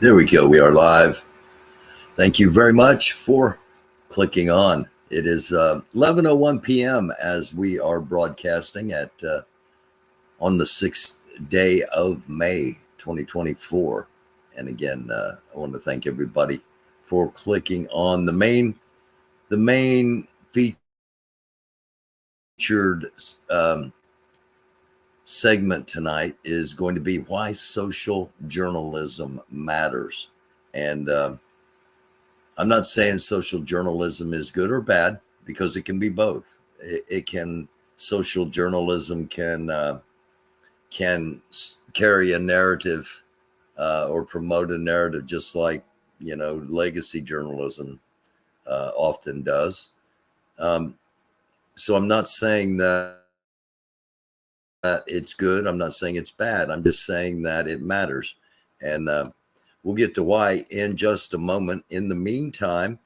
There we go. We are live. Thank you very much for clicking on. It is 11:01 p.m. as we are broadcasting at on the 6th day of May 2024. And again, I want to thank everybody for clicking on the main featured um, segment tonight is going to be why social journalism matters. And I'm not saying social journalism is good or bad because it can be both. It can social journalism can carry a narrative or promote a narrative just like legacy journalism often does. Um, so I'm not saying that it's good. I'm not saying it's bad. I'm just saying that it matters, and we'll get to why in just a moment. In the meantime,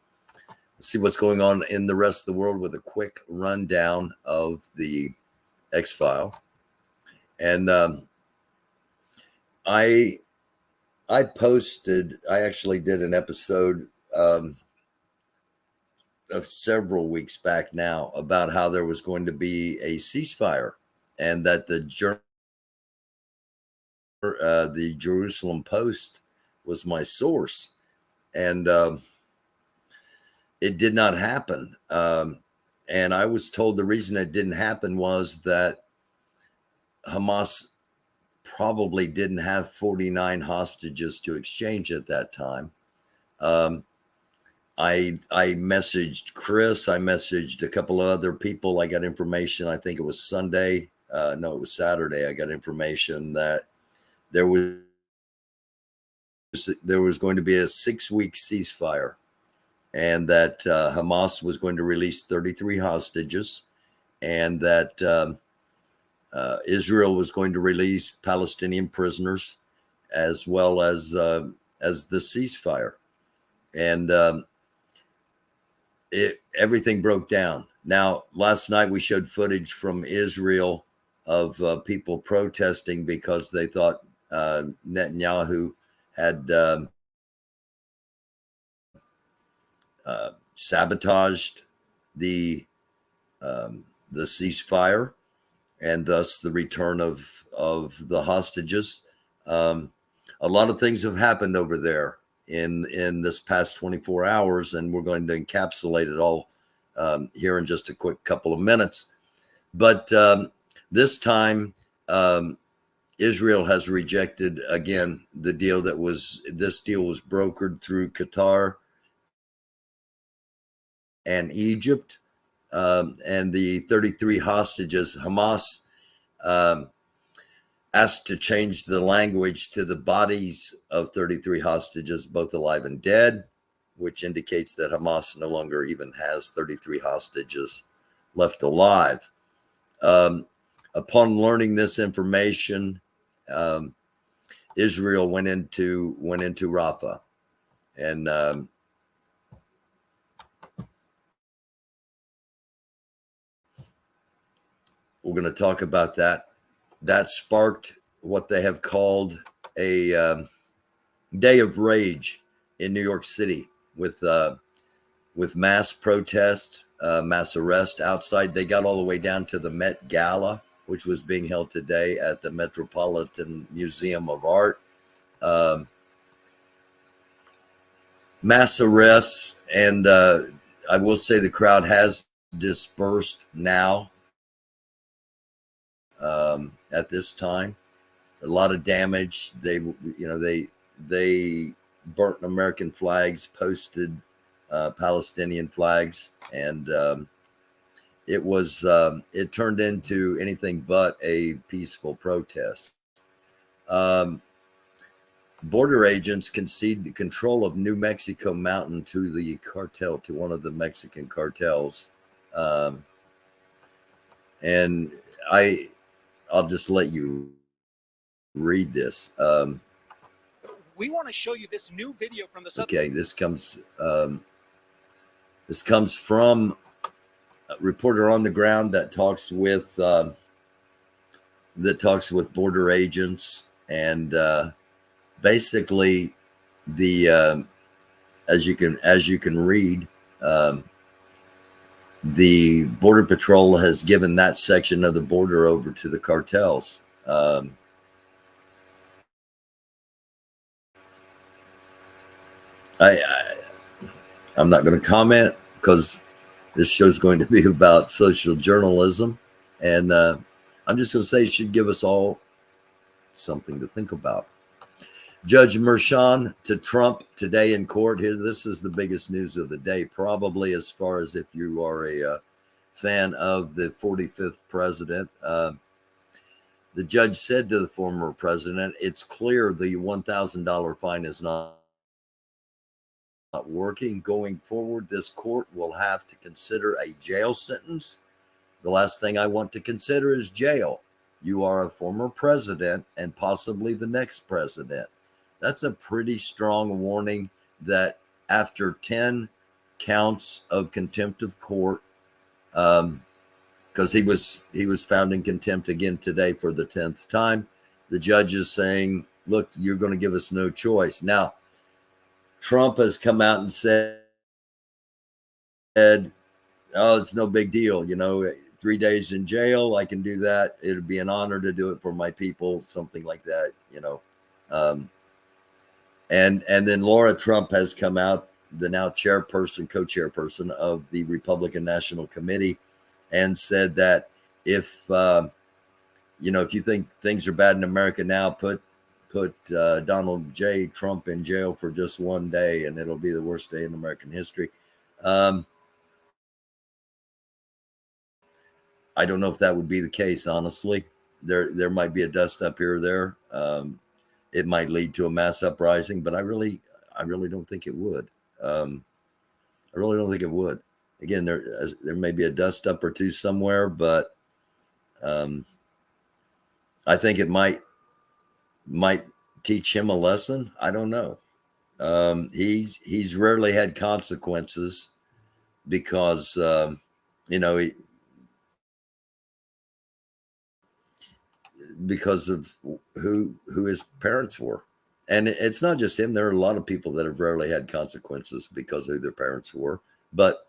see what's going on in the rest of the world with a quick rundown of the X File. And I I actually did an episode of several weeks back now about how there was going to be a ceasefire and that the Jerusalem Post was my source, and it did not happen. And I was told the reason it didn't happen was that Hamas probably didn't have 49 hostages to exchange at that time. Um, I messaged Chris. I messaged a couple of other people. I got information. I think it was Sunday. No, it was Saturday. I got information that there was there was going to be a 6-week ceasefire, and that Hamas was going to release 33 hostages, and that Israel was going to release Palestinian prisoners, as well as the ceasefire, and everything broke down. Now, last night we showed footage from Israel of people protesting because they thought Netanyahu had sabotaged the the ceasefire and thus the return of the hostages. Um, a lot of things have happened over there in this past 24 hours, and we're going to encapsulate it all here in just a quick couple of minutes. But this time, Israel has rejected again the deal this deal was brokered through Qatar and Egypt, and the 33 hostages. Hamas um, asked to change the language to the bodies of 33 hostages, both alive and dead, which indicates that Hamas no longer even has 33 hostages left alive. Upon learning this information, Israel went into Rafah, and we're going to talk about that. That sparked what they have called a day of rage in New York City with mass protest, mass arrest outside. They got all the way down to the Met Gala, which was being held today at the Metropolitan Museum of Art. Mass arrests, and I will say the crowd has dispersed now at this time. A lot of damage. They burnt American flags, posted Palestinian flags, and it turned into anything but a peaceful protest. Border agents concede the control of New Mexico Mountain to the cartel, to one of the Mexican cartels, and I'll just let you read this. We want to show you this new video from the okay, this comes from a reporter on the ground that talks with border agents, and basically the as you can read, the Border Patrol has given that section of the border over to the cartels. I'm not going to comment because this show is going to be about social journalism, and I'm just going to say it should give us all something to think about. Judge Merchan to Trump today in court. Here, this is the biggest news of the day, probably, as far as if you are a fan of the 45th president. The judge said to the former president, "It's clear the $1,000 fine is not working. Going forward, this court will have to consider a jail sentence. The last thing I want to consider is jail. You are a former president and possibly the next president." That's a pretty strong warning that after 10 counts of contempt of court, because he was found in contempt again today for the 10th time, the judge is saying, look, you're going to give us no choice. Now, Trump has come out and said, oh, it's no big deal. 3 days in jail, I can do that. It'd be an honor to do it for my people, something like that, And then Laura Trump has come out, the now co-chairperson of the Republican National Committee, and said that if you think things are bad in America now, put Donald J. Trump in jail for just one day, and it'll be the worst day in American history. I don't know if that would be the case, honestly. There might be a dust up here or there. It might lead to a mass uprising, but I really don't think it would. I really don't think it would. Again, there may be a dust up or two somewhere, but I think it might teach him a lesson. I don't know. He's rarely had consequences because because of who his parents were. And it's not just him. There are a lot of people that have rarely had consequences because of who their parents were. But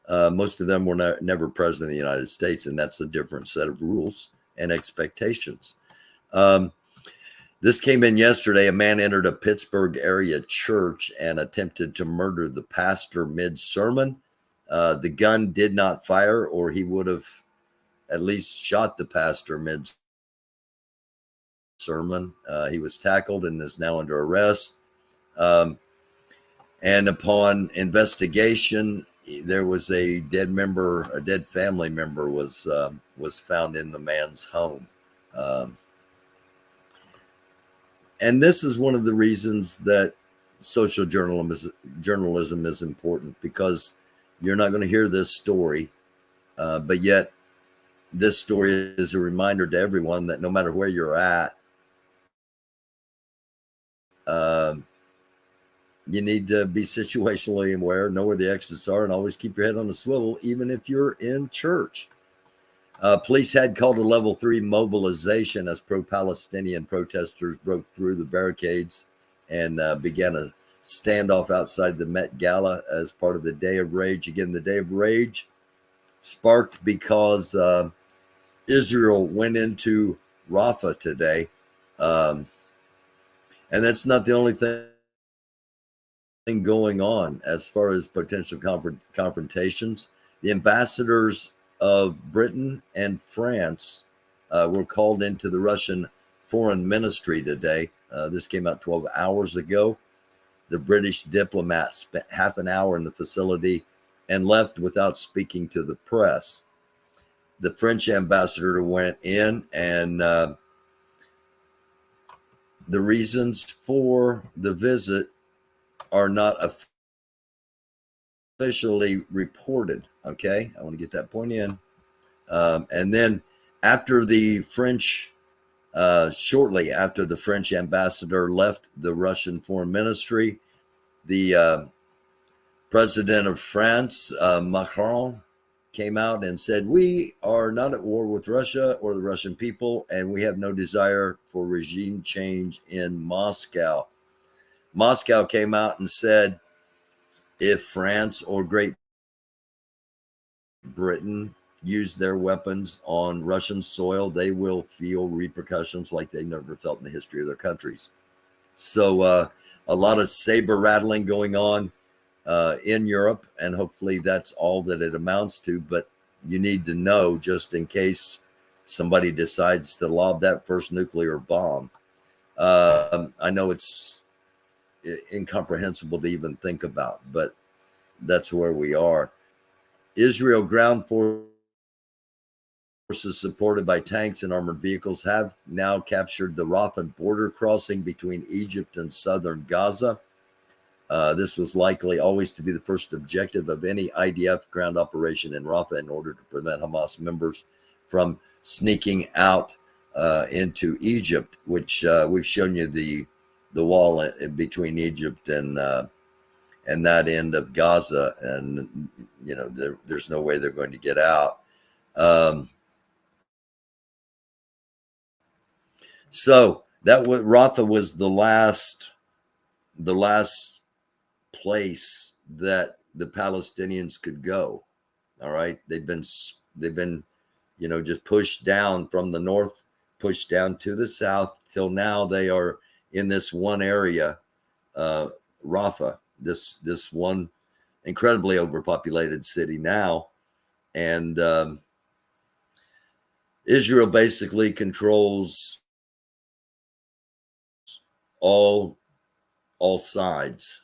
most of them were never president of the United States, and that's a different set of rules and expectations. This came in yesterday. A man entered a Pittsburgh area church and attempted to murder the pastor mid-sermon. The gun did not fire, or he would have at least shot the pastor mid-sermon. He was tackled and is now under arrest. And upon investigation, there was a dead family member was found in the man's home. And this is one of the reasons that social journalism is important, because you're not going to hear this story, but yet this story is a reminder to everyone that no matter where you're at, you need to be situationally aware, know where the exits are, and always keep your head on the swivel, even if you're in church. Police had called a level 3 mobilization as pro-Palestinian protesters broke through the barricades and began a standoff outside the Met Gala as part of the Day of Rage. Again, the Day of Rage sparked because Israel went into Rafah today. And that's not the only thing going on as far as potential confrontations. The ambassadors of Britain and France were called into the Russian Foreign Ministry today. This came out 12 hours ago. The British diplomat spent half an hour in the facility and left without speaking to the press. The French ambassador went in, and the reasons for the visit are not officially reported. Okay, I want to get that point in. And then after the French, shortly after the French ambassador left the Russian Foreign Ministry, the president of France, Macron, came out and said, "We are not at war with Russia or the Russian people, and we have no desire for regime change in Moscow." Moscow came out and said, if France or Great Britain use their weapons on Russian soil, they will feel repercussions like they never felt in the history of their countries. So a lot of saber rattling going on in Europe, and hopefully that's all that it amounts to. But you need to know, just in case somebody decides to lob that first nuclear bomb. I know it's incomprehensible to even think about, but that's where we are. Israel ground forces supported by tanks and armored vehicles have now captured the Rafah border crossing between Egypt and southern Gaza. This was likely always to be the first objective of any IDF ground operation in Rafah in order to prevent Hamas members from sneaking out into Egypt, which we've shown you the wall between Egypt and that end of Gaza, and you know there's no way they're going to get out. So that Rafah was the last place that the Palestinians could go. All right, they've been just pushed down from the north, pushed down to the south, till now they are in this one area, Rafah, this one incredibly overpopulated city now. And Israel basically controls all sides.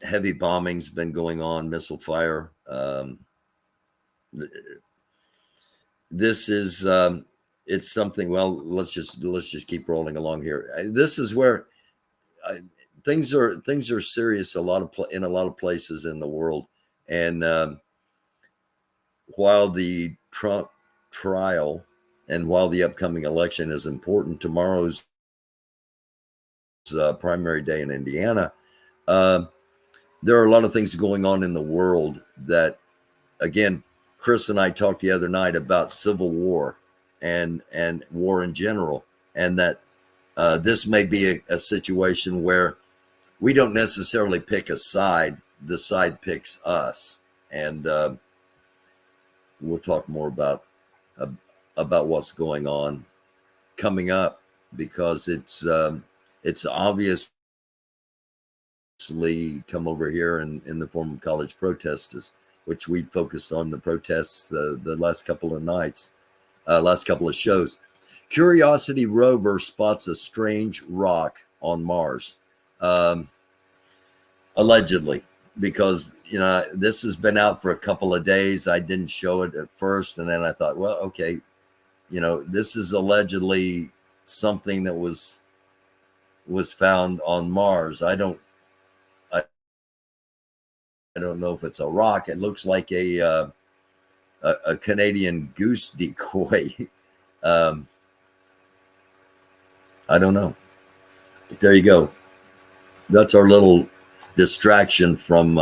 Heavy bombing's been going on, missile fire. This is it's something. Well, let's just keep rolling along here. This is where things are serious. In a lot of places in the world, and while the Trump trial and while the upcoming election is important, tomorrow's primary day in Indiana. There are a lot of things going on in the world that, again, Chris and I talked the other night about civil war and war in general, and that this may be a situation where we don't necessarily pick a side; the side picks us, and we'll talk more about what's going on coming up, because it's obviously come over here in the form of college protesters, which we focused on the protests the last couple of nights, last couple of shows. Curiosity rover spots a strange rock on Mars, allegedly, because this has been out for a couple of days. I didn't show it at first, and then I thought, well, okay, this is allegedly something that was found on Mars. I don't know if it's a rock. It looks like a Canadian goose decoy. I don't know. But there you go. That's our little distraction from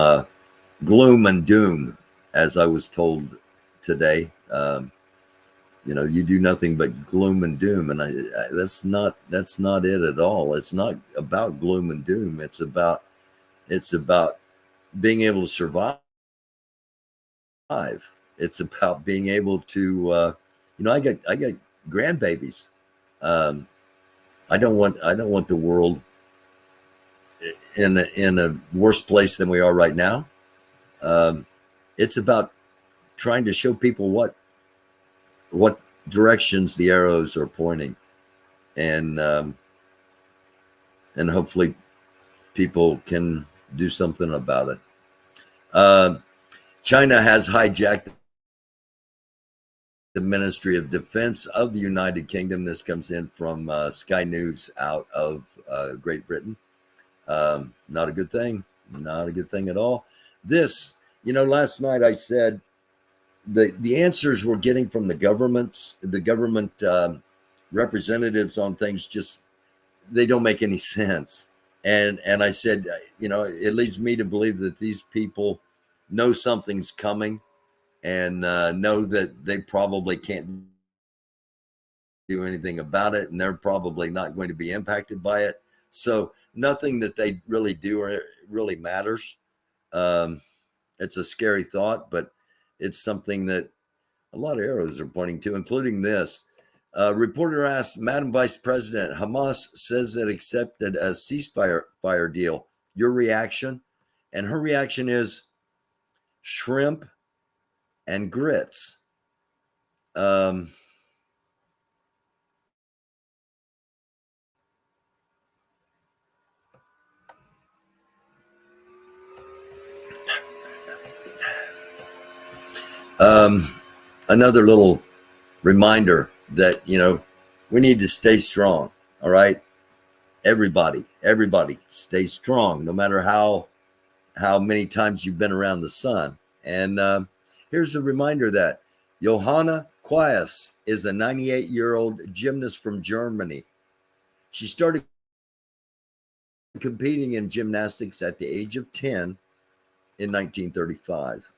gloom and doom, as I was told today. You do nothing but gloom and doom, and that's not it at all. It's not about gloom and doom. It's about being able to survive. It's about being able to I got grandbabies. I don't want the world in a worse place than we are right now. It's about trying to show people what directions the arrows are pointing, and hopefully people can do something about it. China has hijacked the Ministry of Defense of the United Kingdom. This comes in from Sky News out of Great Britain. Not a good thing. Not a good thing at all. This, last night I said the answers we're getting from the government representatives on things, just they don't make any sense. And I said, it leads me to believe that these people know something's coming, and know that they probably can't do anything about it, and they're probably not going to be impacted by it. So nothing that they really do really matters. It's a scary thought, but it's something that a lot of arrows are pointing to, including this. Reporter asked, Madam Vice President, Hamas says it accepted a ceasefire deal. Your reaction? And her reaction is shrimp and grits. Another little reminder that, we need to stay strong. All right. Everybody stay strong, no matter how many times you've been around the sun. And here's a reminder that Johanna Quaas is a 98-year-old gymnast from Germany. She started competing in gymnastics at the age of 10 in 1935.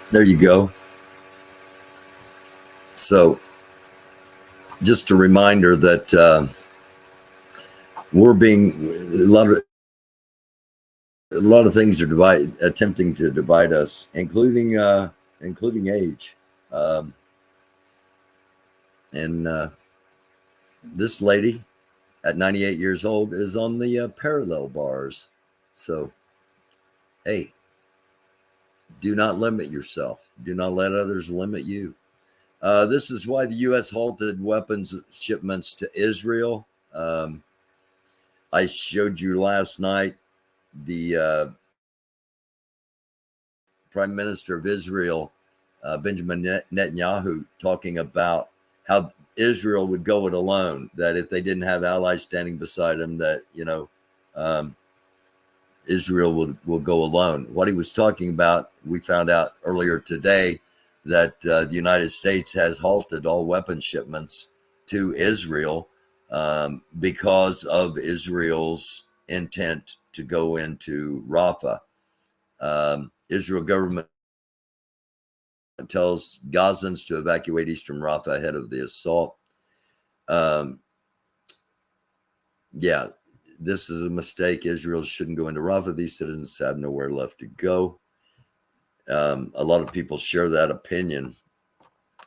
There you go. So just a reminder that we're being a lot of things are attempting to divide us, including age. And this lady at 98 years old is on the parallel bars. So, hey, do not limit yourself. Do not let others limit you. This is why the U.S. halted weapons shipments to Israel. I showed you last night the Prime Minister of Israel, Benjamin Netanyahu, talking about how Israel would go it alone, that if they didn't have allies standing beside them, that, Israel will go alone. What he was talking about, we found out earlier today that the United States has halted all weapon shipments to Israel because of Israel's intent to go into Rafah. Israel government tells Gazans to evacuate eastern Rafah ahead of the assault. Yeah, this is a mistake. Israel shouldn't go into Rafah. These citizens have nowhere left to go. A lot of people share that opinion.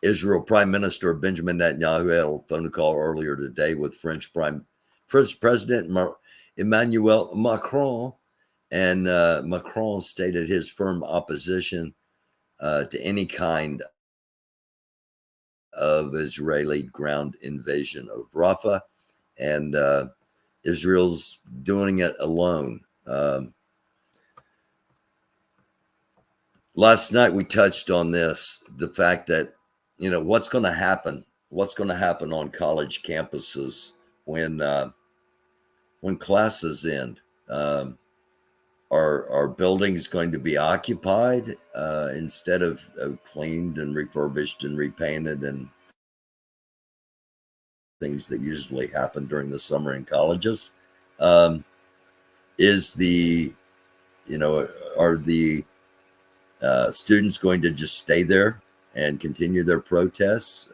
Israel Prime Minister Benjamin Netanyahu had a phone call earlier today with French President Emmanuel Macron, and Macron stated his firm opposition to any kind of Israeli ground invasion of Rafah, and Israel's doing it alone. Last night we touched on this, the fact that, what's going to happen on college campuses when classes end. Are buildings going to be occupied instead of cleaned and refurbished and repainted and things that usually happen during the summer in colleges? Is the, are the students going to just stay there and continue their protests?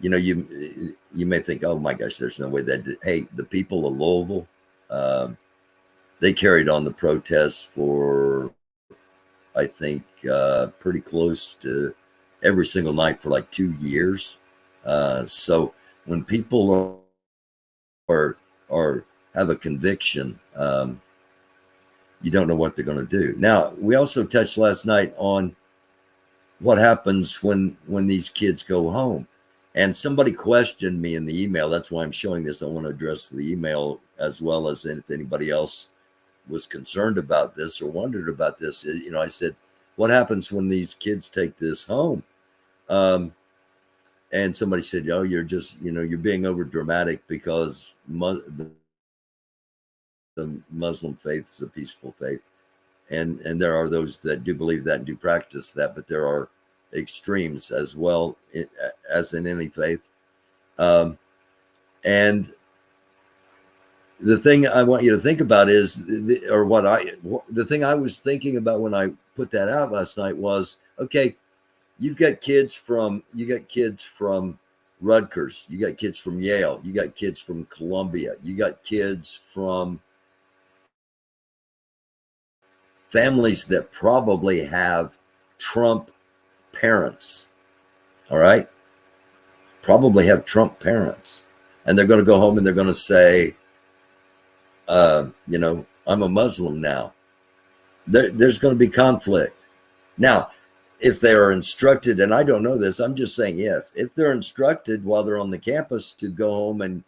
You may think, oh my gosh, there's no way that did. Hey, the people of Louisville, they carried on the protests for, I think, pretty close to every single night for like 2 years. So when people are have a conviction, you don't know what they're going to do. Now, we also touched last night on what happens when these kids go home. And somebody questioned me in the email. That's why I'm showing this. I want to address the email as well as if anybody else was concerned about this or wondered about this. I said, what happens when these kids take this home? And somebody said, oh, you're just, you're being over dramatic because the Muslim faith is a peaceful faith. And there are those that do believe that and do practice that, but there are extremes as well, as in any faith. And the thing I want you to think about is, the thing I was thinking about when I put that out last night was, okay, you got kids from Rutgers, you got kids from Yale, you got kids from Columbia, you got kids from families that probably have Trump parents. All right, probably have Trump parents, and they're going to go home and they're going to say, I'm a Muslim now. There's going to be conflict. Now, if they are instructed, and I don't know this, I'm just saying if they're instructed while they're on the campus to go home and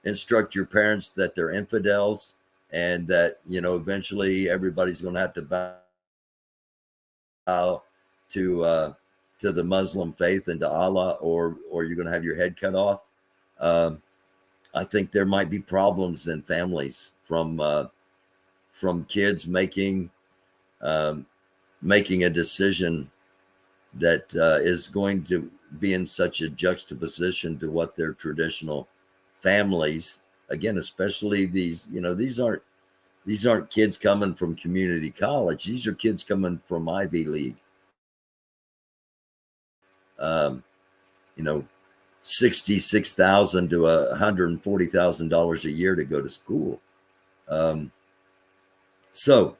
instruct your parents that they're infidels and that, eventually everybody's going to have to bow to the Muslim faith and to Allah, or you're going to have your head cut off. I think there might be problems in families from kids making a decision that is going to be in such a juxtaposition to what their traditional families, again, especially these aren't kids coming from community college. These are kids coming from Ivy League. $66,000 to $140,000 a year to go to school. So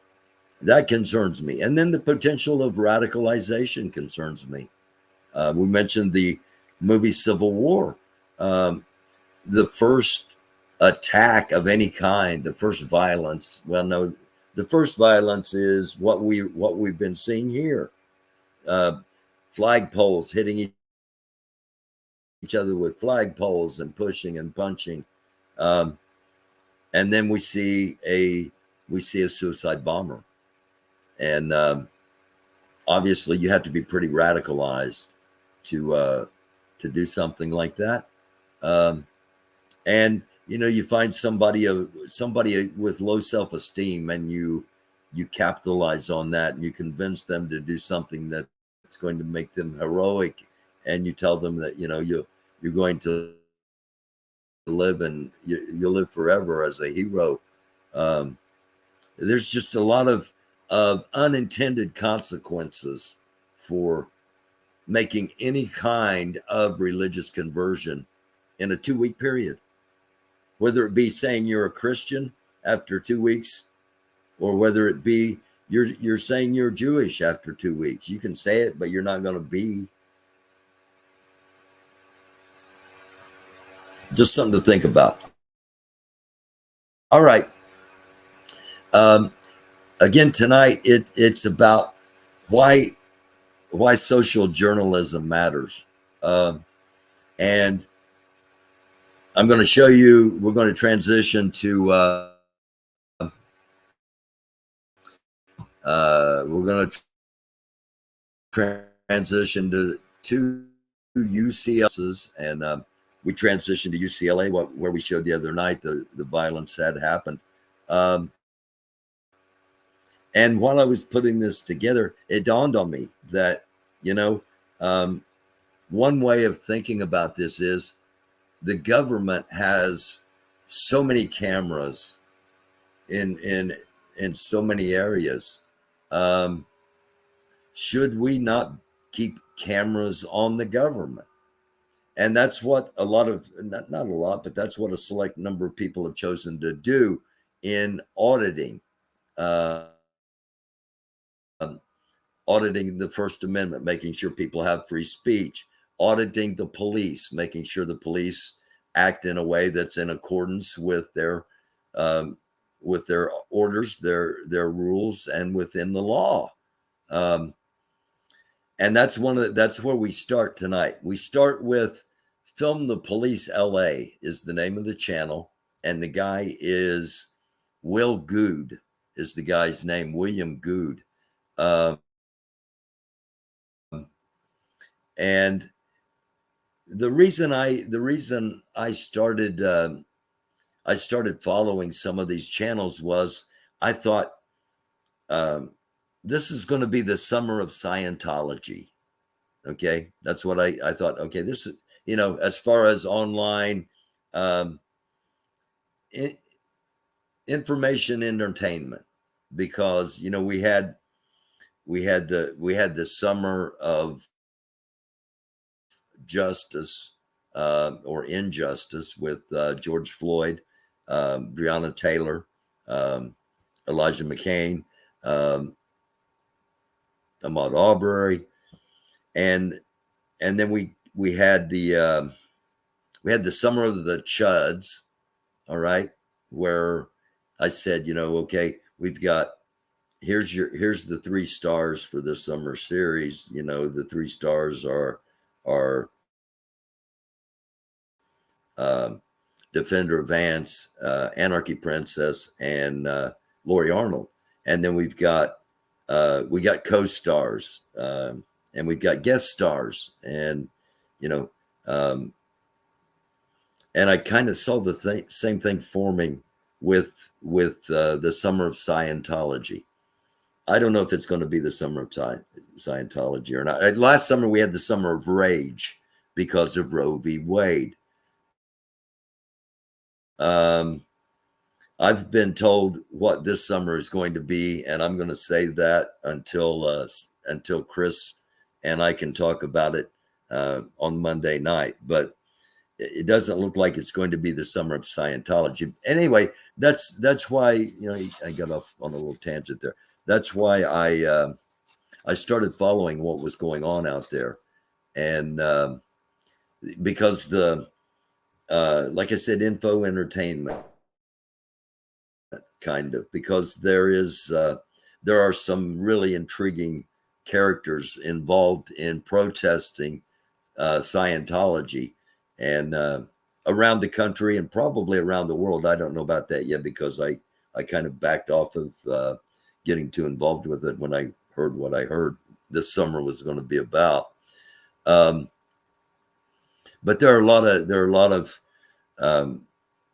that concerns me. And then the potential of radicalization concerns me. We mentioned the movie Civil War. The first attack of any kind, the first violence, the first violence is what we've been seeing here. Flagpoles hitting each other with flagpoles and pushing and punching. And then we see a suicide bomber. And obviously you have to be pretty radicalized to do something like that. And you find somebody with low self-esteem, and you capitalize on that, and you convince them to do something that's going to make them heroic, and you tell them that you're going to live, and you'll live forever as a hero. There's just a lot of unintended consequences for making any kind of religious conversion in a 2-week period, whether it be saying you're a Christian after 2 weeks, or whether it be you're saying you're Jewish after 2 weeks. You can say it, but you're not going to be. Just something to think about. All right. Again, tonight it's about why social journalism matters. And I'm going to show you, we're going to transition to transition to two UCLA's, and we transitioned to UCLA, where we showed the other night the violence had happened. And while I was putting this together, it dawned on me that, one way of thinking about this is the government has so many cameras in so many areas. Should we not keep cameras on the government? And that's what a lot of, not a lot, but that's what a select number of people have chosen to do in auditing. Auditing the First Amendment, making sure people have free speech, auditing the police, making sure the police act in a way that's in accordance with their orders, their rules, and within the law. And that's where we start tonight. We start with Film the Police LA is the name of the channel, and the guy is Will Good is the guy's name, William Good. And the reason I started following some of these channels was I thought this is going to be the summer of Scientology. Okay, that's what I thought. Okay, this is, as far as online, information entertainment, because we had the summer of justice, or injustice, with George Floyd, Breonna Taylor, Elijah McClain, Ahmaud Arbery, and then we had the summer of the chuds. All right, where I said, okay, we've got, here's the 3 stars for this summer series. The 3 stars are Defender Vance, Anarchy Princess, and Lori Arnold. And then we got co-stars, and we've got guest stars, and and I kind of saw the same thing forming with the summer of Scientology. I don't know if it's going to be the summer of Scientology or not. Last summer we had the summer of rage because of Roe v. Wade. I've been told what this summer is going to be, and I'm going to save that until Chris and I can talk about it on Monday night. But it doesn't look like it's going to be the summer of Scientology. Anyway, that's why, I got off on a little tangent there. That's why I started following what was going on out there, and because like I said, info entertainment, kind of, because there are some really intriguing characters involved in protesting Scientology, and around the country and probably around the world. I don't know about that yet, because I kind of backed off of getting too involved with it when I heard what I heard this summer was going to be about. But there are a lot of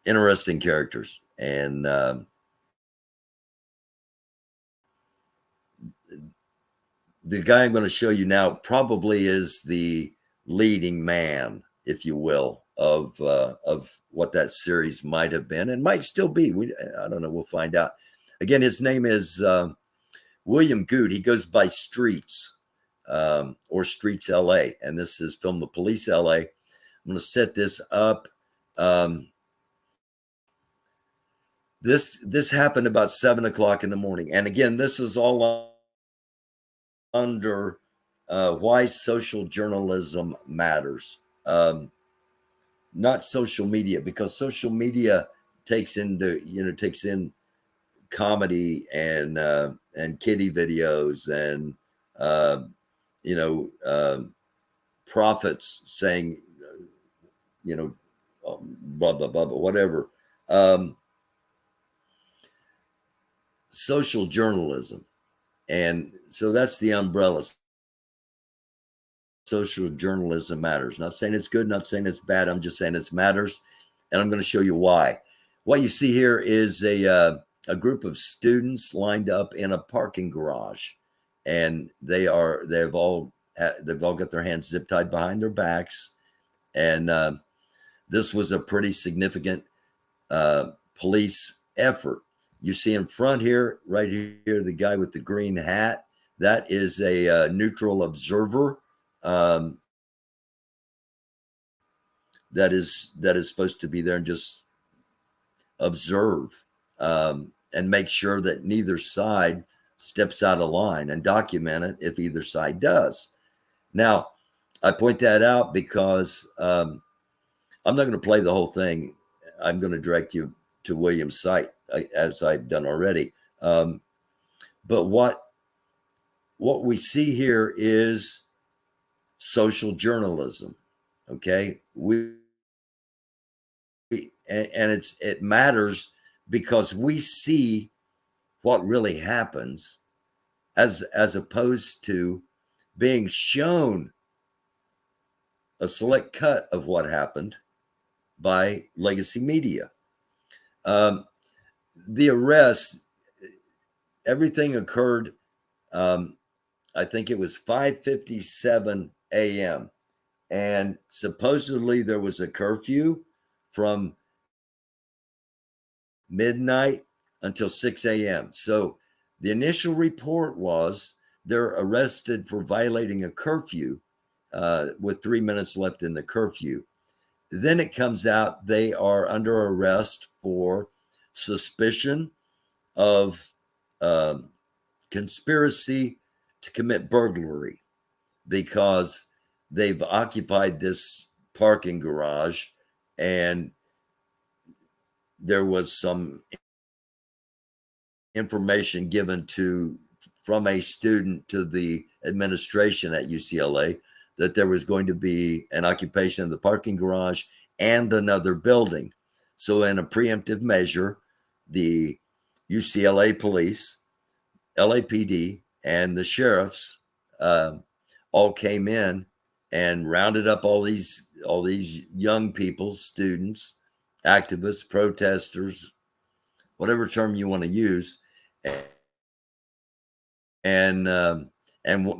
interesting characters, and the guy I'm going to show you now probably is the leading man, if you will, of what that series might have been and might still be. I don't know. We'll find out. Again, his name is William Goode. He goes by Streets, or Streets LA, and this is from the Police LA. I'm going to set this up. This happened about 7 o'clock in the morning, and again, this is all under why social journalism matters. Not social media, because social media takes in comedy and kiddie videos and prophets saying blah blah blah, whatever. Social journalism, and so that's the umbrella. Social journalism matters. Not saying it's good, not saying it's bad. I'm just saying it matters, and I'm going to show you why. What you see here is a group of students lined up in a parking garage, and they've all got their hands zip tied behind their backs, and this was a pretty significant police effort. You see in front here, right here, the guy with the green hat. That is a neutral observer. That is supposed to be there and just observe and make sure that neither side steps out of line, and document it if either side does. Now, I point that out because I'm not going to play the whole thing. I'm going to direct you to William's site, as I've done already. But what we see here is social journalism. Okay, and it matters because we see what really happens, as opposed to being shown a select cut of what happened by legacy media. The arrest, everything occurred, I think it was 5:57 a.m. And supposedly there was a curfew from midnight until 6 a.m. So the initial report was they're arrested for violating a curfew with 3 minutes left in the curfew. Then it comes out they are under arrest for suspicion of conspiracy to commit burglary because they've occupied this parking garage and there was some information given from a student to the administration at UCLA that there was going to be an occupation of the parking garage and another building. So in a preemptive measure, the UCLA police, LAPD, and the sheriffs all came in and rounded up all these young people, students, activists, protesters, whatever term you want to use, and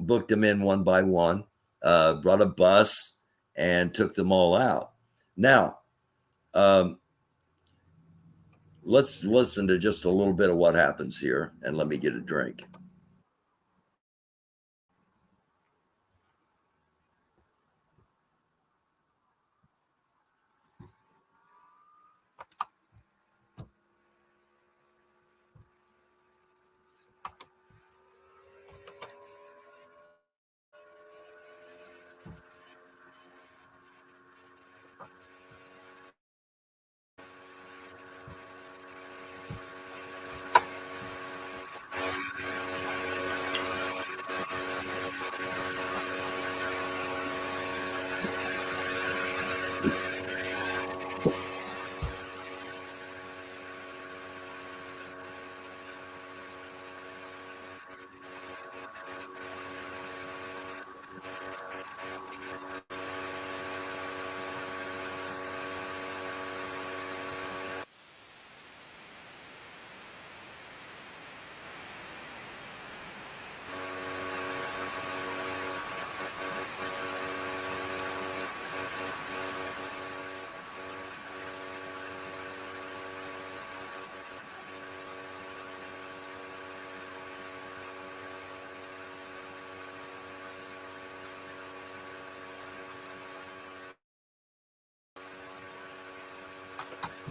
booked them in one by one, brought a bus and took them all out. Now, let's listen to just a little bit of what happens here, and let me get a drink.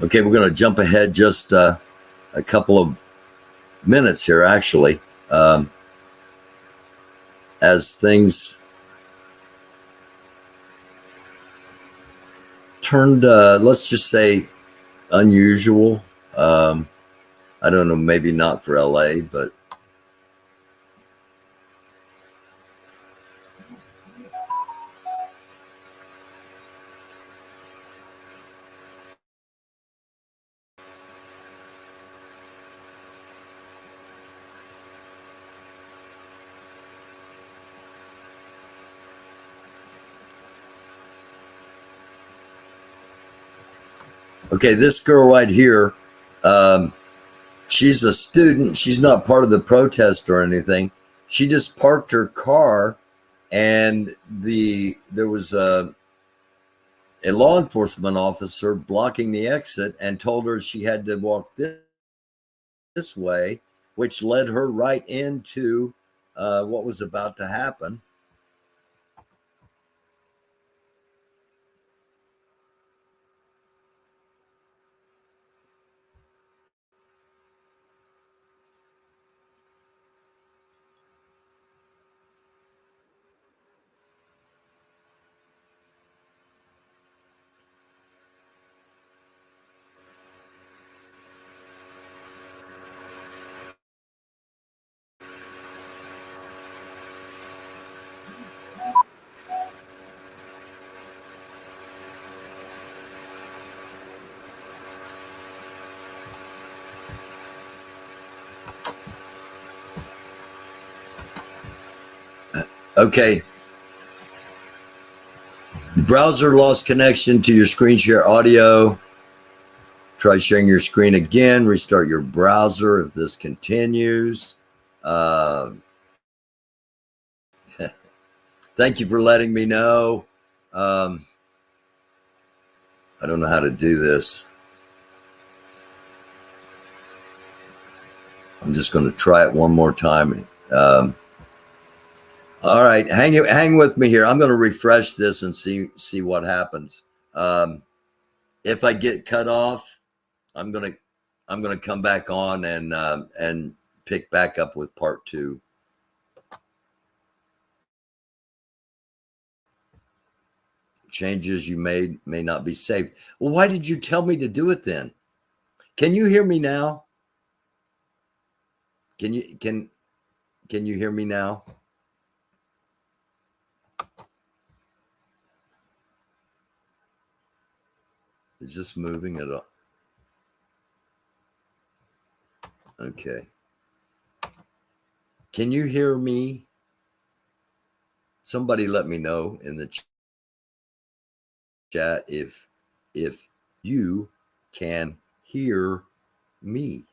Okay, we're going to jump ahead just a couple of minutes here, actually, as things turned, let's just say, unusual. I don't know, maybe not for LA, but okay, this girl right here, she's a student. She's not part of the protest or anything. She just parked her car, and there was a law enforcement officer blocking the exit and told her she had to walk this way, which led her right into what was about to happen. Okay. The browser lost connection to your screen share audio. Try sharing your screen again. Restart your browser if this continues. Thank you for letting me know. I don't know how to do this. I'm just going to try it one more time. All right, hang with me here. I'm going to refresh this and see what happens. If I get cut off, I'm going to come back on and pick back up with part 2. Changes you made may not be saved. Well, why did you tell me to do it then? Can you hear me now? Can you hear me now? Is this moving at all? Okay. Can you hear me? Somebody let me know in the chat if you can hear me.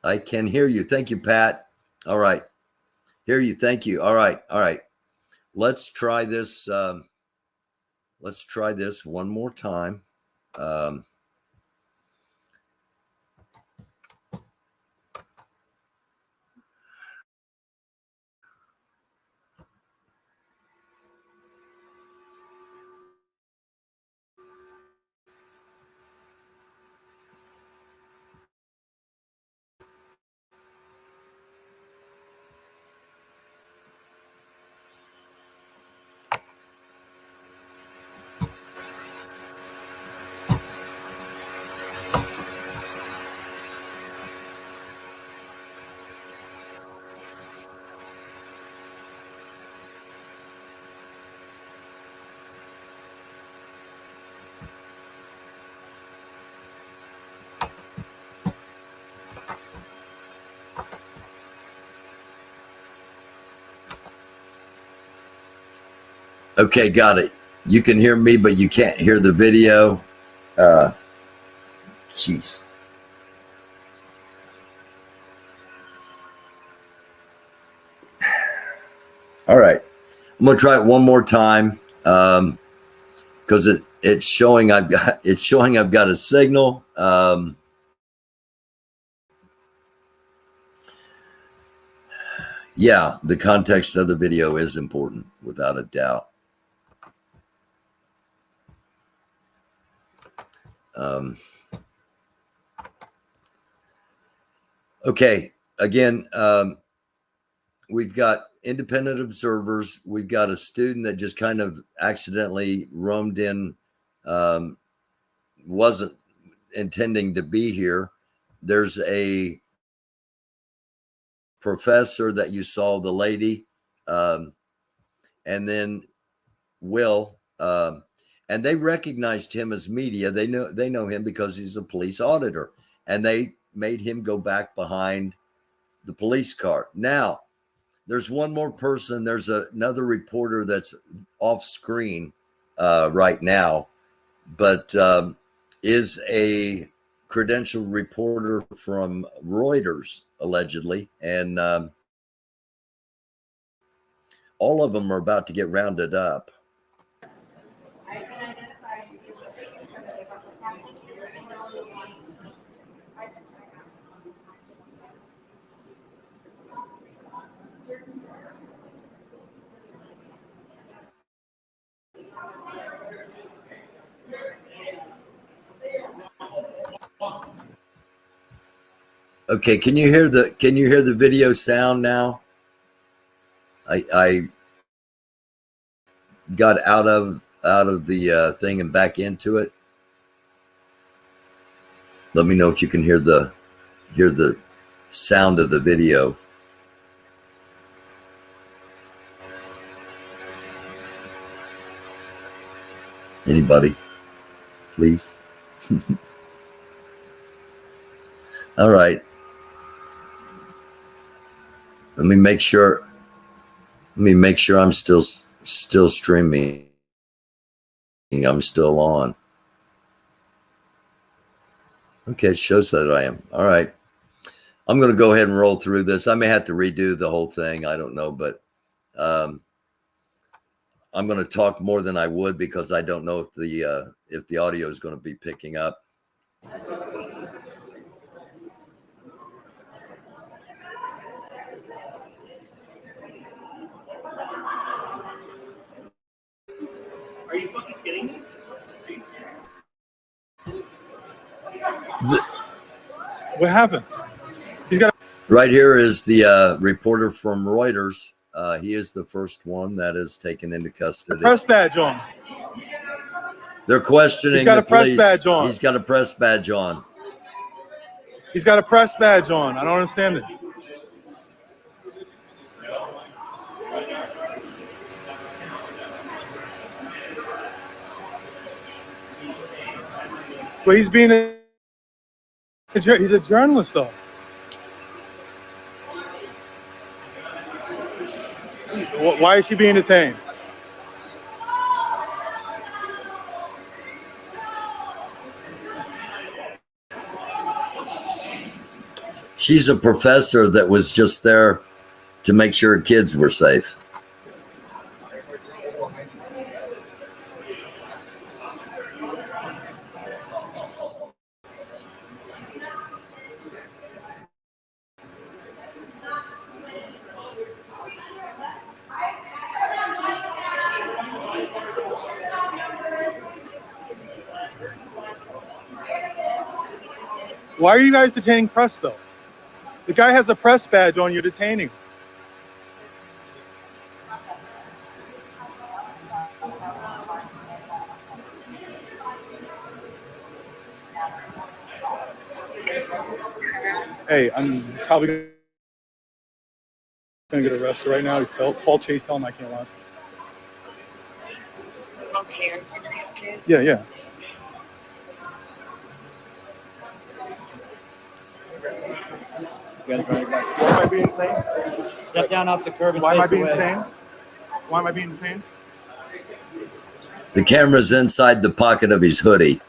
I can hear you. Thank you, Pat. All right. Hear you. Thank you. All right. All right. Let's try this. Let's try this one more time. Okay, got it. You can hear me, but you can't hear the video. Jeez. All right. I'm gonna try it one more time because it's showing I've got a signal. Yeah, the context of the video is important, without a doubt. Okay, again, we've got independent observers. We've got a student that just kind of accidentally roamed in, wasn't intending to be here. There's a professor that you saw, the lady, and then Will, and they recognized him as media. They know him because he's a police auditor, and they made him go back behind the police car. Now, there's one more person. There's another reporter that's off screen right now, but is a credentialed reporter from Reuters, allegedly, and all of them are about to get rounded up. Okay, can you hear the video sound now? I got out of the thing and back into it. Let me know if you can hear the sound of the video. Anybody, please? All right. Let me make sure I'm still streaming. I'm still on. Okay, it shows that I am. All right. I'm going to go ahead and roll through this. I may have to redo the whole thing. I don't know, but I'm going to talk more than I would because I don't know if the audio is going to be picking up. What happened? He's got. Right here is the reporter from Reuters. He is the first one that is taken into custody. Press badge on. They're questioning He's got the a press police. badge on. He's got a press badge on. He's got a press badge on. I don't understand it. But he's being he's a journalist, though. Why is she being detained? She's a professor that was just there to make sure kids were safe. Why are you guys detaining press, though? The guy has a press badge on, you're detaining him. Hey, I'm probably gonna get arrested right now. Call Chase, tell him I can't watch. Okay. Yeah. You guys ready, guys? Why am I being detained? Step down off the curb and Why am I face being away. detained? Why am I being detained? The camera's inside the pocket of his hoodie.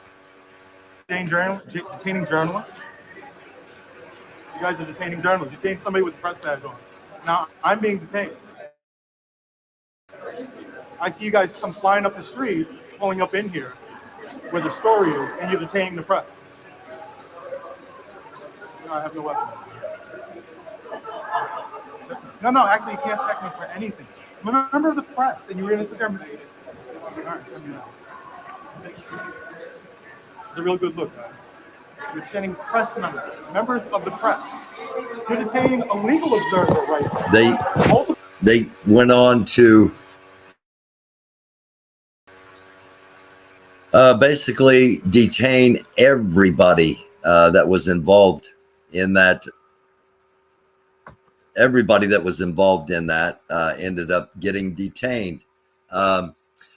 Detaining journalists? You guys are detaining journalists. You detained somebody with a press badge on. Now, I'm being detained. I see you guys come flying up the street, pulling up in here where the story is, and you're detaining the press. No, I have no weapon. No, actually, you can't check me for anything. I'm a member of the press, and you were going to sit there and... All right, let me know. It's a real good look, guys. You're detaining press members of the press. You're detaining a legal observer right now. They went on to basically detain everybody that was involved in that. Everybody that was involved in that ended up getting detained.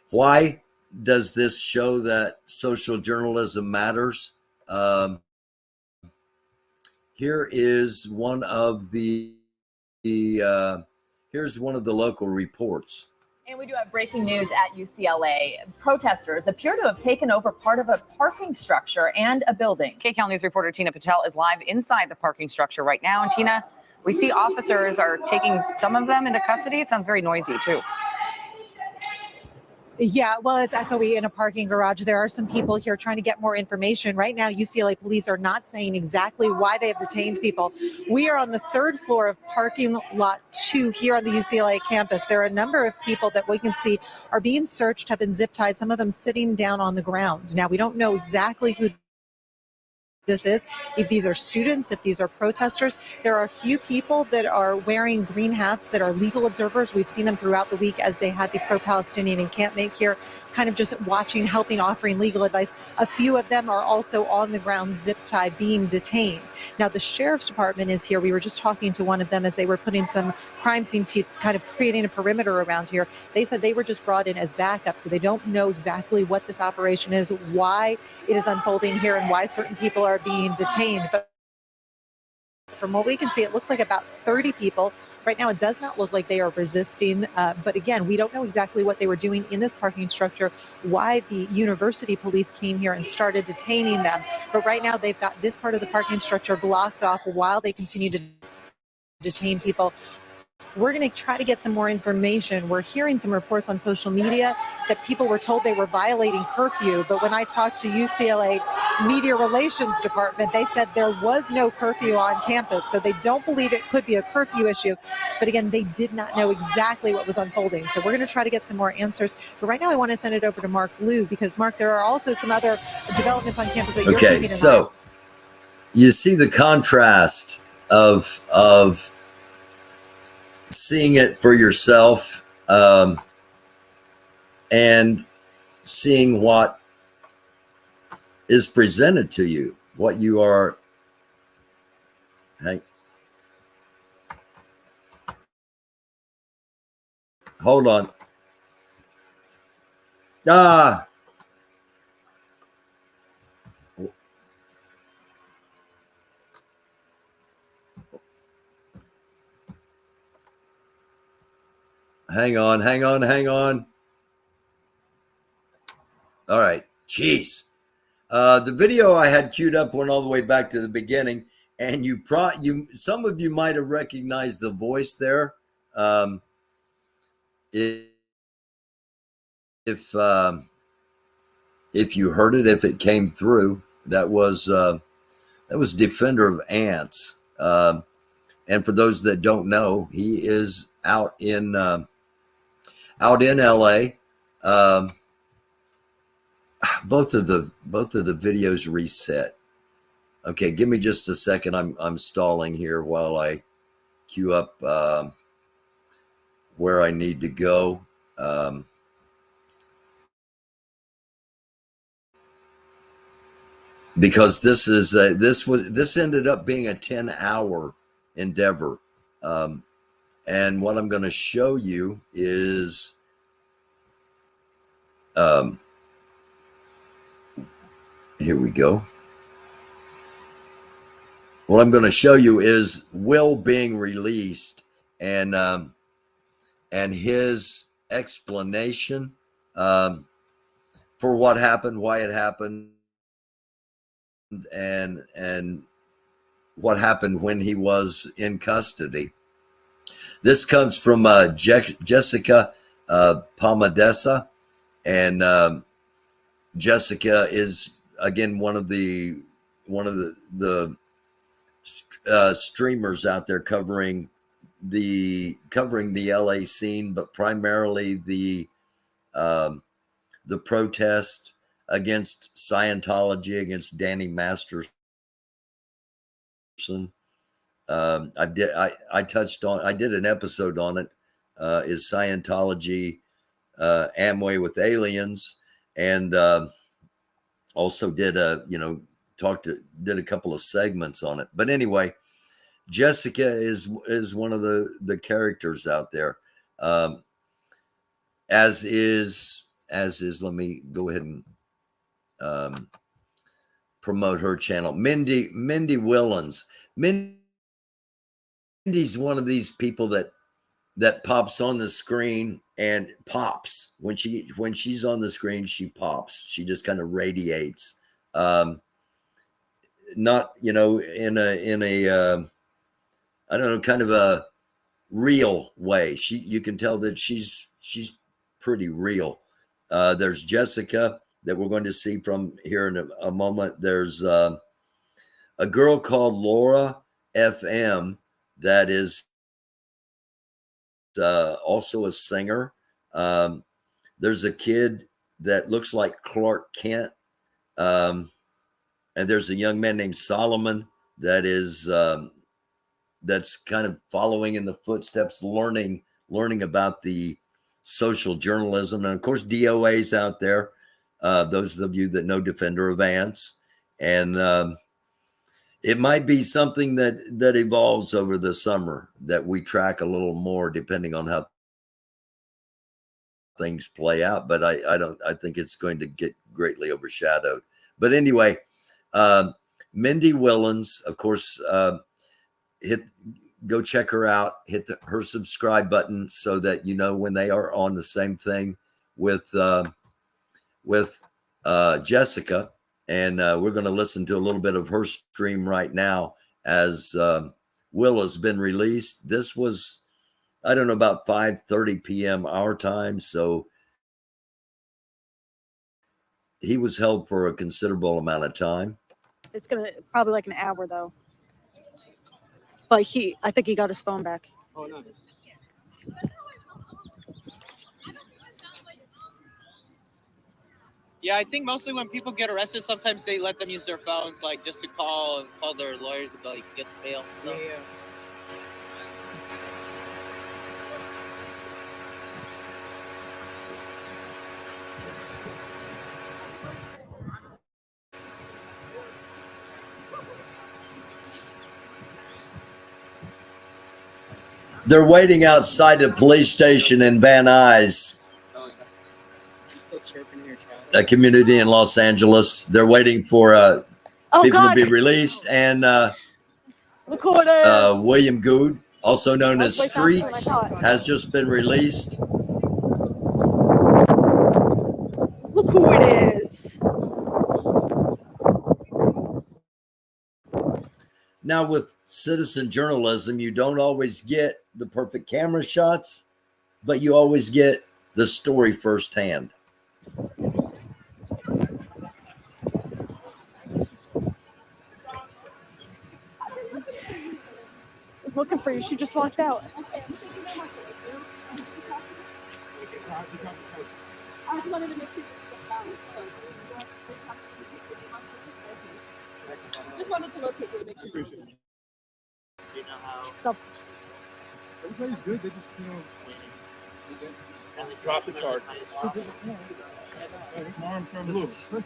Why does this show that social journalism matters? Here is one of the here's one of the local reports. And we do have breaking news at UCLA. Protesters appear to have taken over part of a parking structure and a building. KCAL News reporter Tina Patel is live inside the parking structure right now. And Tina, we see officers are taking some of them into custody. It sounds very noisy, too. Yeah, well, it's echoey in a parking garage. There are some people here trying to get more information. Right now, UCLA police are not saying exactly why they have detained people. We are on the third floor of parking lot 2 here on the UCLA campus. There are a number of people that we can see are being searched, have been zip tied, some of them sitting down on the ground. Now, we don't know exactly who this is, if these are students, if these are protesters. There are a few people that are wearing green hats that are legal observers. We've seen them throughout the week as they had the pro-Palestinian encampment here, kind of just watching, helping, offering legal advice. A few of them are also on the ground, zip-tied, being detained. Now, the sheriff's department is here. We were just talking to one of them as they were putting some crime scene to kind of creating a perimeter around here. They said they were just brought in as backup, so they don't know exactly what this operation is, why it is unfolding here, and why certain people are being detained. But from what we can see, it looks like about 30 people. Right now, it does not look like they are resisting. But again, we don't know exactly what they were doing in this parking structure, why the university police came here and started detaining them. But right now, they've got this part of the parking structure blocked off while they continue to detain people. We're going to try to get some more information. We're hearing some reports on social media that people were told they were violating curfew. But when I talked to UCLA Media Relations Department, they said there was no curfew on campus. So they don't believe it could be a curfew issue. But again, they did not know exactly what was unfolding. So we're going to try to get some more answers. But right now, I want to send it over to Mark Liu, because, Mark, there are also some other developments on campus that you're keeping an eye on. you see the contrast of seeing it for yourself, and seeing what is presented to you, what you are. Hey, hold on. Ah, hang on, hang on, hang on. All right, jeez. The video I had queued up went all the way back to the beginning, and some of you might have recognized the voice there. If you heard it, if it came through, that was Defender of Ants. And for those that don't know, he is out in LA. Both of the videos reset. Okay, give me just a second. I'm stalling here while I queue up where I need to go. Because this ended up being a 10-hour endeavor. And what I'm going to show you is here we go. What I'm going to show you is Will being released, and his explanation for what happened, why it happened, and what happened when he was in custody. This comes from Jessica Palmadesa, and Jessica is again one of the streamers out there covering the LA scene, but primarily the protest against Scientology, against Danny Masterson. I did an episode on it. Is Scientology Amway with aliens? And also did a couple of segments on it. But anyway, Jessica is one of the characters out there. As is let me go ahead and promote her channel, Mindy Willens. Mindy's one of these people that pops on the screen and pops when she's on the screen. She pops. She just kind of radiates. Not in a I don't know, kind of a real way. You can tell that she's pretty real. There's Jessica that we're going to see from here in a moment. There's a girl called Laura FM that is also a singer. There's a kid that looks like Clark Kent. And there's a young man named Solomon that is that's kind of following in the footsteps, learning about the social journalism. And of course, DOA's out there. Those of you that know Defender of Ants. And it might be something that evolves over the summer that we track a little more, depending on how things play out. But I think it's going to get greatly overshadowed. But anyway, Mindy Willens, of course, go check her out, hit her subscribe button so that you know when they are on the same thing with Jessica. And we're going to listen to a little bit of her stream right now as Will has been released. This was, I don't know, about 5:30 p.m. our time. So he was held for a considerable amount of time. It's gonna probably like an hour though. But I think he got his phone back. Oh, nice. Yeah, I think mostly when people get arrested, sometimes they let them use their phones, like just to call their lawyers to like get the bail and stuff. Yeah. They're waiting outside the police station in Van Nuys, She's still chirping in your child. a community in Los Angeles. They're waiting for Oh people God! to be released, and Look who it is. William Good, also known as That's way faster than I Streets, thought. has just been released. Look who it is. Now, with citizen journalism, you don't always get the perfect camera shots, but you always get the story firsthand. I was looking for you. She just walked out. Just wanted to locate you to make sure. Appreciate it. You know how So, Everybody's good. They just, at least drop the charge. This Arms from is- blue. it's just-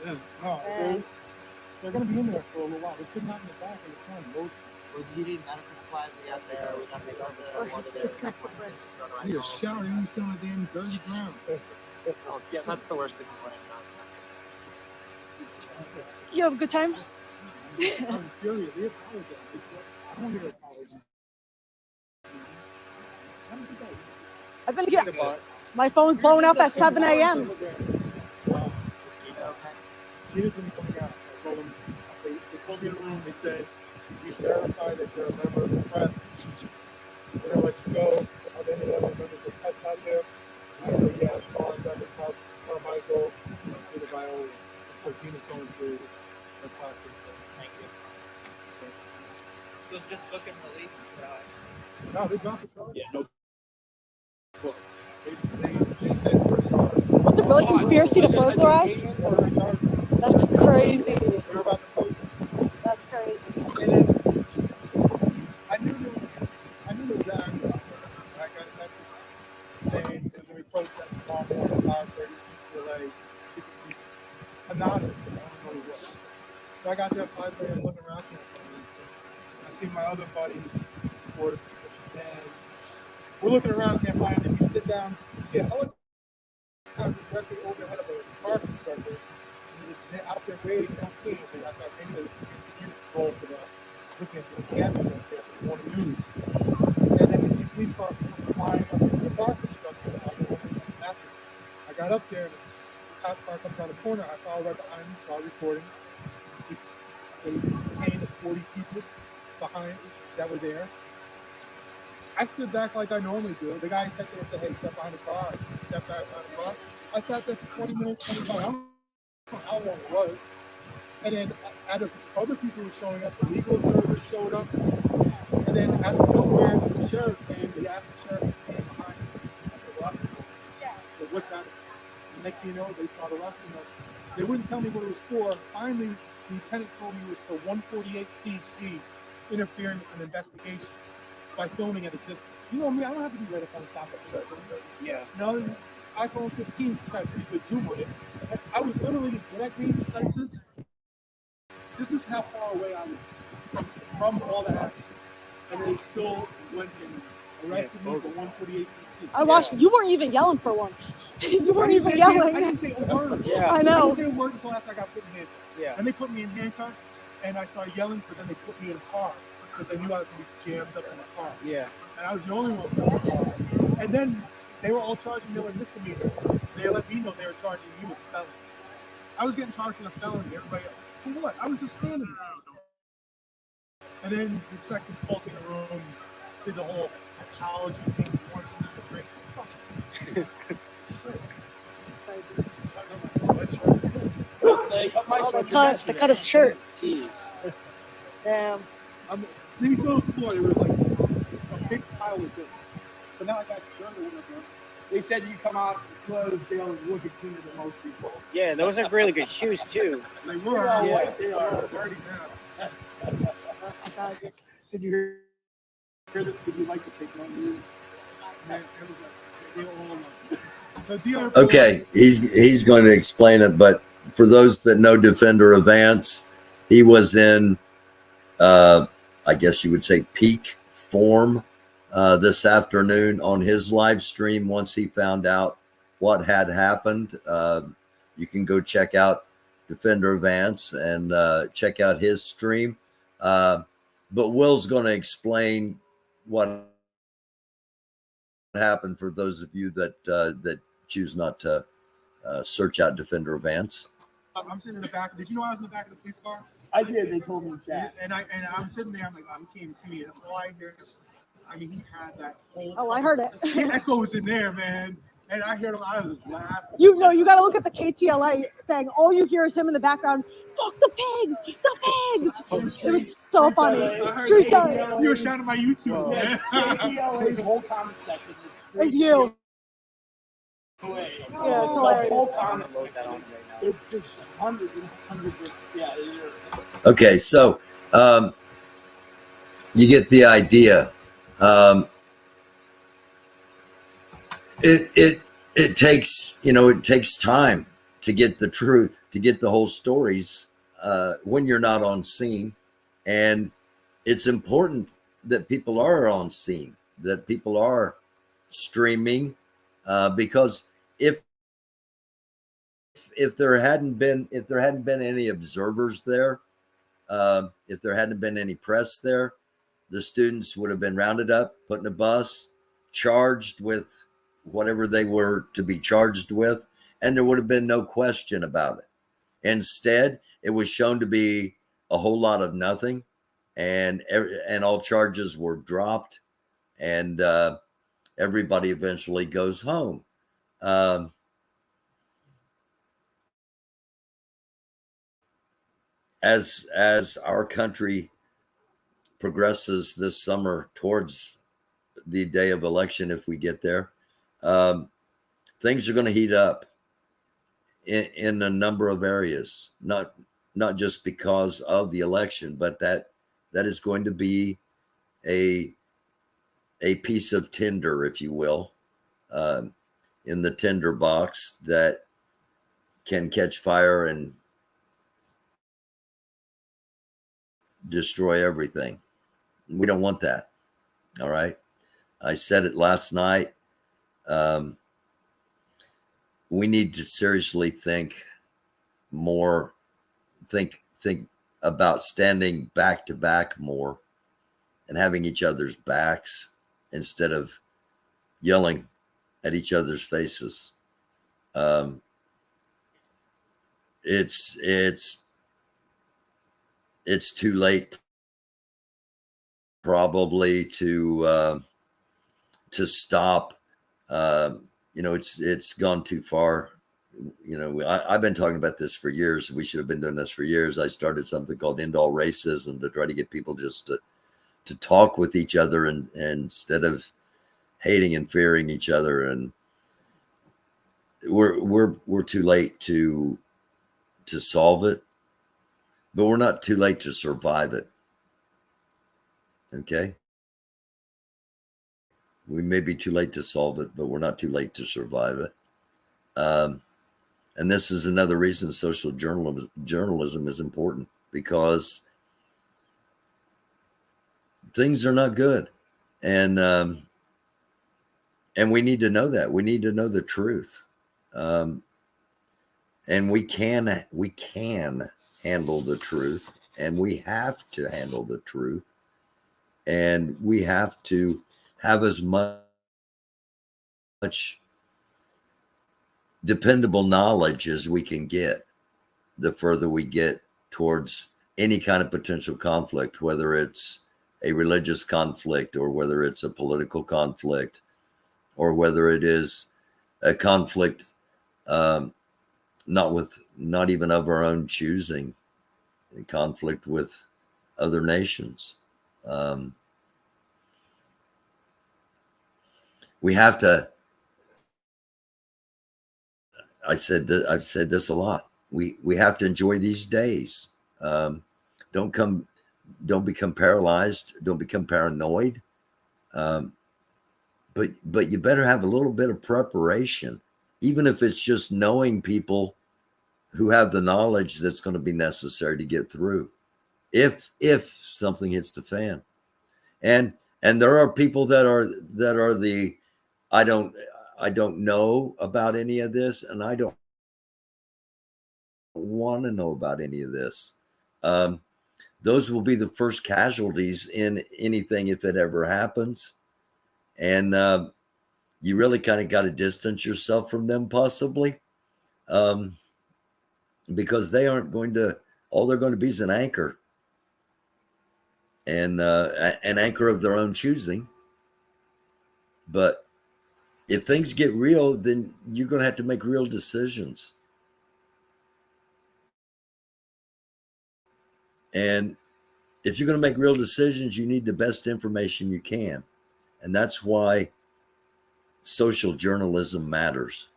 Yeah. No, they're going to be in there for a little while. They're sitting out in the back in the sun. Most We're needing medical supplies. We got there. We got to make or disconnect the wrist. you're shouting. You sit on the damn dirty ground. Oh, yeah, that's the worst thing complain about. You have a good time? I'm furious. They apologize. I don't hear apologies. How did you guys? I've been here. My phone's blowing up at 7 a.m. Gina's gonna be coming out. I told them, they told me in the room, they said, we verify that you're a member of the press. We're gonna let you go. Are there any other members of the press out there? I said, yeah, Sean, Dr. Carmichael, to the Viola. So Gina's going through the process. Thank you. So just book and release. No, they dropped the charge. Yeah. No. They said we're sorry. Was it really conspiracy to burglarize? That's crazy. They're about to close it. That's crazy. And then I knew there was anger out there. I got a message saying there's going to be protests tomorrow morning at 5:30 UCLA. Anonymous. I don't know what. So I got there at 5:30 and looking around there. I see my other buddy, and we're looking around there, and you sit down, you see a helicopter directly overhead of a car constructor. They're out there waiting, you don't see anything. I thought maybe there's a roll for the looking at the camera that's there for morning news. And then we see police cars flying up into the car construction. So I go over and see after. I got up there and the cop car comes around the corner. I followed right behind him, started recording. They detained 40 people behind that were there. I stood back like I normally do. The guy said to hey, step behind the car. I stepped back behind the car. I sat there for 20 minutes, 25 minutes. I don't know how long it was. And then out of other people were showing up, the legal observers showed up. And then out of nowhere, some sheriff came. They asked the sheriff to stand behind him. I said, well, so what's that? The next thing you know, they started arresting us. They wouldn't tell me what it was for. Finally, the lieutenant told me it was for 148 PC interfering with an investigation by filming at a distance. You know me, I don't have to be right up on the top of it. Yeah. No, iPhone 15's got a pretty good zoom on it. I was literally, when I reached Texas, this is how far away I was from all the action. And they still went and arrested me for 148 PC. I watched. You weren't even yelling for once. You weren't even yelling. I didn't say a word. Yeah. I I know. didn't say a word until after I got put in handcuffs. Yeah. And they put me in handcuffs, and I started yelling, so then they put me in a car, because they knew I was going to be jammed up in the car. Yeah. And I was the only one in the car. And then they were all charging me with misdemeanors. They let me know they were charging me with felony. I was getting charged with a felony. Everybody else, for what? I was just standing there. And then the detectives called me in the room, did the whole apology thing. Once and then the break. They cut his shirt. Jeez. Damn. Then he saw the floor. There was like a big pile of dirt. So now I got dirt or whatever. They said you come out of jail and look cleaner than most people. Yeah, those are really good shoes too. Like we're all white, they are dirty now. That's tragic. Did you hear that? Did you like the fake news? Man, it was like, they all loved it. So dealer. Okay, he's going to explain it, but for those that know Defender of Vance, he was in, I guess you would say, peak form this afternoon on his live stream. Once he found out what had happened, you can go check out Defender of Vance and check out his stream. But Will's going to explain what happened for those of you that choose not to search out Defender of Vance. I'm sitting in the back. Did you know I was in the back of the police car? I did. They told me in chat. And I'm sitting there. I'm like, oh, he can't even see me. And all I hear, I mean, he had that whole. Oh, I heard it. The echo was in there, man. And I heard him. I was just laughing. You know, you got to look at the KTLA thing. All you hear is him in the background. Fuck the pigs, the pigs. It was so funny. Street Teller. You were shouting my YouTube, man. KTLA's whole comment section is It's you. away. Yeah, it's The hilarious. whole comment section. It's just hundreds and hundreds of Okay, so you get the idea. It takes, it takes time to get the truth, to get the whole stories when you're not on scene. And it's important that people are on scene, that people are streaming, because if there hadn't been any observers there, if there hadn't been any press there, the students would have been rounded up, put in a bus, charged with whatever they were to be charged with, and there would have been no question about it. Instead, it was shown to be a whole lot of nothing, and all charges were dropped, and everybody eventually goes home. As our country progresses this summer towards the day of election, if we get there, things are going to heat up in a number of areas, not just because of the election, but that is going to be a piece of tinder, if you will, in the tinder box that can catch fire and destroy everything. We don't want that. All right. I said it last night. We need to seriously think about standing back to back more and having each other's backs instead of yelling at each other's faces. It's too late probably to stop. It's gone too far. I've been talking about this for years. We should have been doing this for years. I started something called End All Racism to try to get people just to talk with each other and instead of hating and fearing each other. And we're too late to solve it, but we're not too late to survive it. Okay. We may be too late to solve it, but we're not too late to survive it. And this is another reason social journalism is important, because things are not good. And we need to know that. We need to know the truth. And we can handle the truth, and we have to handle the truth, and we have to have as much dependable knowledge as we can get the further we get towards any kind of potential conflict, whether it's a religious conflict or whether it's a political conflict or whether it is a conflict not even of our own choosing, a conflict with other nations. We have to I've said this a lot. We have to enjoy these days. Don't become paralyzed. Don't become paranoid. But you better have a little bit of preparation, even if it's just knowing people who have the knowledge that's going to be necessary to get through if something hits the fan. And there are people that are the I don't know about any of this, and I don't want to know about any of this. Those will be the first casualties in anything if it ever happens. And you really kind of got to distance yourself from them, possibly, because they aren't going to. All they're going to be is an anchor, and an anchor of their own choosing. But if things get real, then you're going to have to make real decisions. And if you're going to make real decisions, you need the best information you can. And that's why social journalism matters.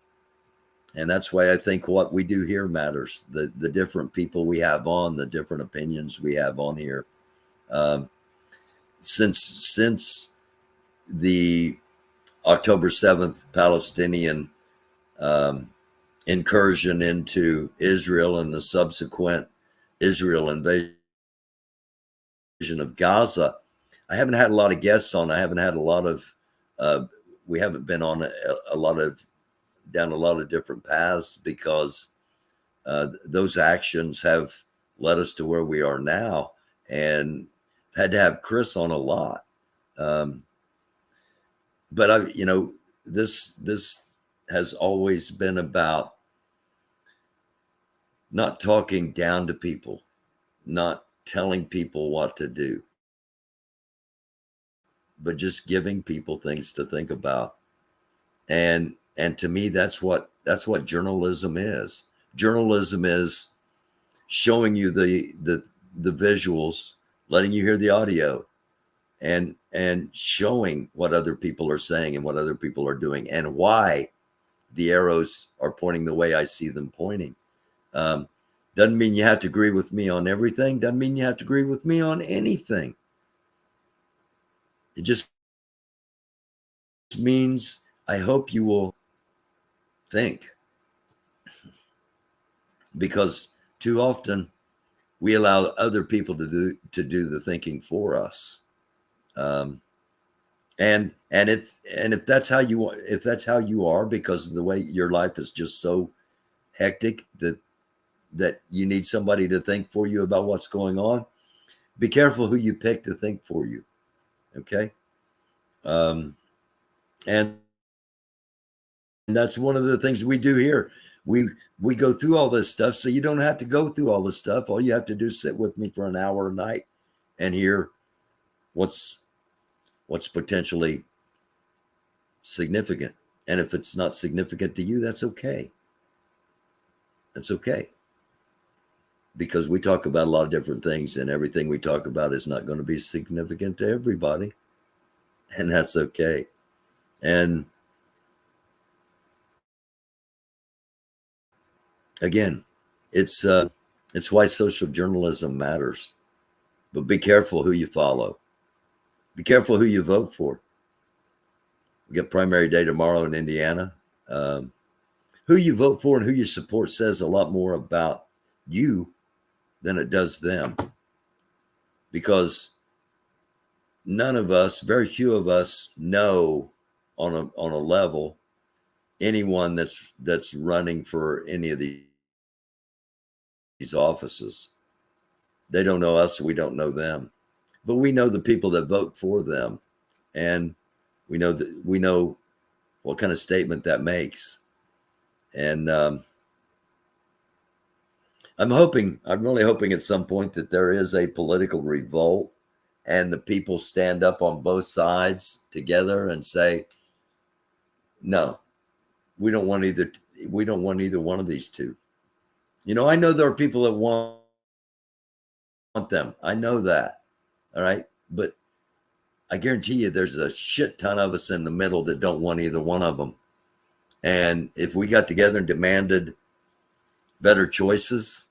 And that's why I think what we do here matters. The different people we have on, the different opinions we have on here. Since the October 7th Palestinian incursion into Israel and the subsequent Israel invasion of Gaza, I haven't had a lot of guests on. I haven't had a lot of, we haven't been on down a lot of different paths because those actions have led us to where we are now, and had to have Chris on a lot. But this has always been about not talking down to people, not telling people what to do, but just giving people things to think about. And to me, that's what journalism is. Journalism is showing you the visuals, letting you hear the audio, and showing what other people are saying and what other people are doing and why the arrows are pointing the way I see them pointing. Doesn't mean you have to agree with me on everything. Doesn't mean you have to agree with me on anything. It just means I hope you will think, because too often we allow other people to do the thinking for us. And if that's how you are, because of the way your life is just so hectic that you need somebody to think for you about what's going on, be careful who you pick to think for you. Okay. And that's one of the things we do here. We go through all this stuff, so you don't have to go through all this stuff. All you have to do is sit with me for an hour a night and hear what's potentially significant. And if it's not significant to you, that's okay. That's okay. Because we talk about a lot of different things, and everything we talk about is not going to be significant to everybody. And that's okay. And again, it's why social journalism matters. But be careful who you follow. Be careful who you vote for. We got primary day tomorrow in Indiana. Who you vote for and who you support says a lot more about you than it does them. Because none of us, very few of us, know on a level anyone that's running for any of these offices. They don't know us, we don't know them. But we know the people that vote for them, and we know what kind of statement that makes. And I'm really hoping at some point that there is a political revolt and the people stand up on both sides together and say, no, we don't want either one of these two. I know there are people that want them. I know that. All right. But I guarantee you there's a shit ton of us in the middle that don't want either one of them. And if we got together and demanded better choices,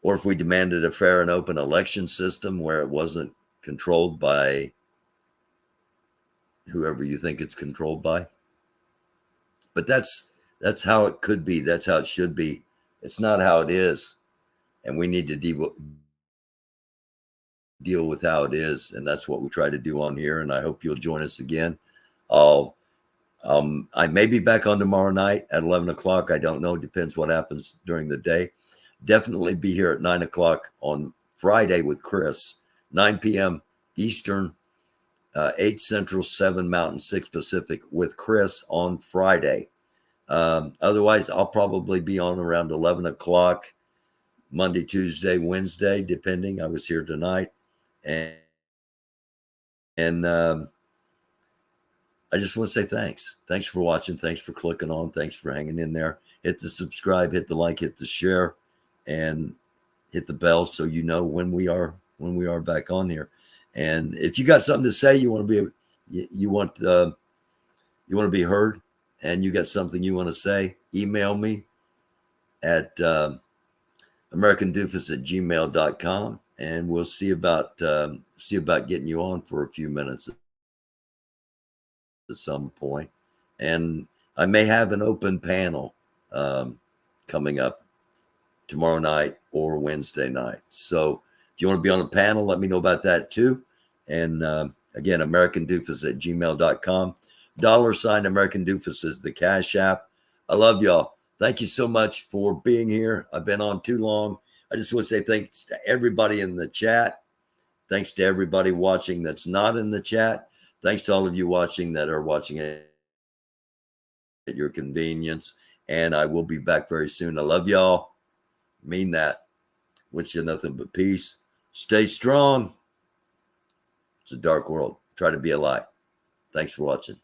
or if we demanded a fair and open election system where it wasn't controlled by whoever you think it's controlled by. But that's how it could be. That's how it should be. It's not how it is. And we need to deal with how it is. And that's what we try to do on here. And I hope you'll join us again. I may be back on tomorrow night at 11 o'clock. I don't know. Depends what happens during the day. Definitely be here at 9 o'clock on Friday with Chris, 9 p.m. Eastern, 8 Central, 7 Mountain, 6 Pacific with Chris on Friday. Otherwise, I'll probably be on around 11 o'clock Monday, Tuesday, Wednesday, depending. I was here tonight. And I just want to say thanks. Thanks for watching. Thanks for clicking on. Thanks for hanging in there. Hit the subscribe, hit the like, hit the share, and hit the bell so you know when we are back on here. And if you got something to say, you want to be heard, and you got something you want to say, email me at americandoofus@gmail.com, and we'll see about getting you on for a few minutes at some point. And I may have an open panel coming up tomorrow night or Wednesday night. So if you want to be on a panel, let me know about that too. And again, americandoofus@gmail.com. $ American Doofus is the Cash App. I love y'all. Thank you so much for being here. I've been on too long. I just want to say thanks to everybody in the chat. Thanks to everybody watching that's not in the chat. Thanks to all of you watching that are watching it at your convenience. And I will be back very soon. I love y'all. Mean that. Wish you nothing but peace. Stay strong. It's a dark world. Try to be a light. Thanks for watching.